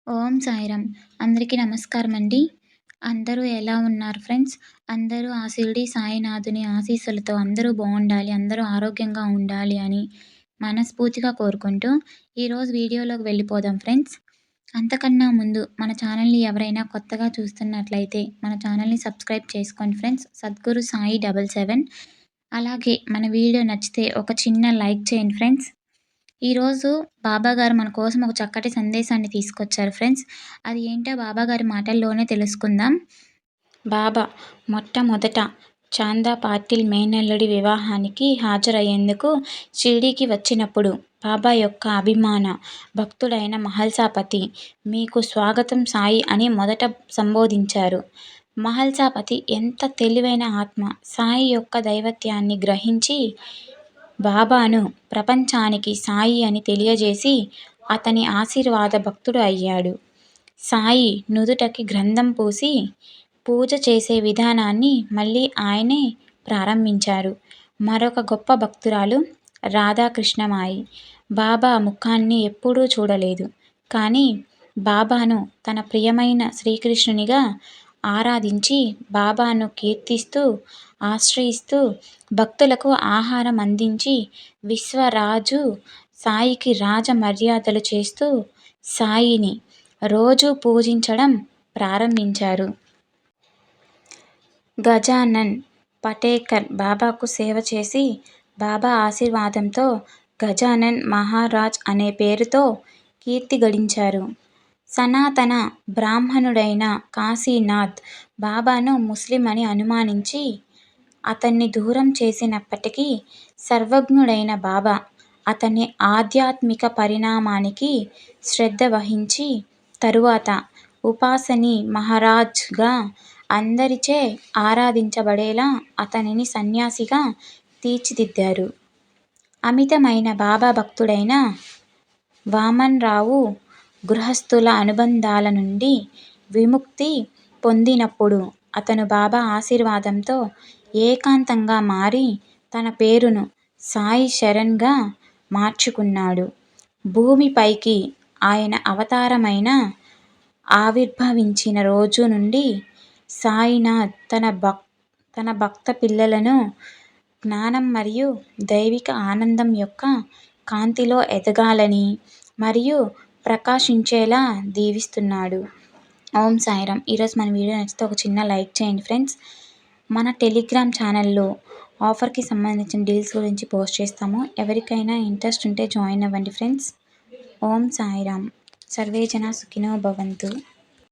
ఓం సాయిరామ్. అందరికీ నమస్కారం అండి. అందరూ ఎలా ఉన్నారు ఫ్రెండ్స్? అందరూ ఆ షిరిడి సాయినాథుని ఆశీస్సులతో అందరూ బావుండాలి, అందరూ ఆరోగ్యంగా ఉండాలి అని మనస్ఫూర్తిగా కోరుకుంటూ, ఈరోజు వీడియోలోకి వెళ్ళిపోదాం ఫ్రెండ్స్. అంతకన్నా ముందు మన ఛానల్‌ని ఎవరైనా కొత్తగా చూస్తున్నట్లయితే మన ఛానల్‌ని సబ్స్క్రైబ్ చేసుకోండి ఫ్రెండ్స్. సద్గురు సాయి 77. అలాగే మన వీడియో నచ్చితే ఒక చిన్న లైక్ చేయండి ఫ్రెండ్స్. ఈరోజు బాబాగారు మన కోసం ఒక చక్కటి సందేశాన్ని తీసుకొచ్చారు ఫ్రెండ్స్. అది ఏంటో బాబాగారి మాటల్లోనే తెలుసుకుందాం. బాబా మొట్టమొదట చాందా పాటిల్ మేనల్లుడి వివాహానికి హాజరయ్యేందుకు షిరిడీకి వచ్చినప్పుడు బాబా యొక్క అభిమాన భక్తుడైన మహల్సాపతి మీకు స్వాగతం సాయి అని మొదట సంబోధించారు. మహల్సాపతి ఎంత తెలివైన ఆత్మ! సాయి యొక్క దైవత్యాన్ని గ్రహించి బాబాను ప్రపంచానికి సాయి అని తెలియజేసి అతని ఆశీర్వాద భక్తుడు అయ్యాడు. సాయి నుదుటకి గ్రంథం పూసి పూజ చేసే విధానాన్ని మళ్ళీ ఆయనే ప్రారంభించారు. మరొక గొప్ప భక్తురాలు రాధాకృష్ణమాయి. బాబా ముఖాన్ని ఎప్పుడూ చూడలేదు. కానీ బాబాను తన ప్రియమైన శ్రీకృష్ణునిగా ఆరాధించి బాబాను కీర్తిస్తూ ఆశ్రయిస్తూ భక్తులకు ఆహారం అందించి విశ్వరాజు సాయికి రాజ మర్యాదలు చేస్తూ సాయిని రోజూ పూజించడం ప్రారంభించారు. గజానన్ పటేకర్ బాబాకు సేవ చేసి బాబా ఆశీర్వాదంతో గజానన్ మహారాజ్ అనే పేరుతో కీర్తి గడించారు. సనాతన బ్రాహ్మణుడైన కాశీనాథ్ బాబాను ముస్లిం అని అనుమానించి అతన్ని దూరం చేసినప్పటికీ సర్వజ్ఞుడైన బాబా అతని ఆధ్యాత్మిక పరిణామానికి శ్రద్ధ వహించి తరువాత ఉపాసనీ మహారాజ్గా అందరిచే ఆరాధించబడేలా అతనిని సన్యాసిగా తీర్చిదిద్దారు. అమితమైన బాబా భక్తుడైన వామన్ రావు గృహస్థుల అనుబంధాల నుండి విముక్తి పొందినప్పుడు అతను బాబా ఆశీర్వాదంతో ఏకాంతంగా మారి తన పేరును సాయి శరణ్గా మార్చుకున్నాడు. భూమిపైకి ఆయన అవతారమైన ఆవిర్భవించిన రోజు నుండి సాయినాథ్ తన భక్త పిల్లలను జ్ఞానం మరియు దైవిక ఆనందం యొక్క కాంతిలో ఎదగాలని మరియు ప్రకాశించేలా దీవిస్తున్నాడు. ఓం సాయిరామ్. ఈరోజు మన వీడియో నచ్చితే ఒక చిన్న లైక్ చేయండి ఫ్రెండ్స్. మన టెలిగ్రామ్ ఛానల్లో ఆఫర్కి సంబంధించిన డీల్స్ గురించి పోస్ట్ చేస్తాము. ఎవరికైనా ఇంట్రెస్ట్ ఉంటే జాయిన్ అవ్వండి ఫ్రెండ్స్. ఓం సాయిరామ్. సర్వే జన సుఖినో భవంతు.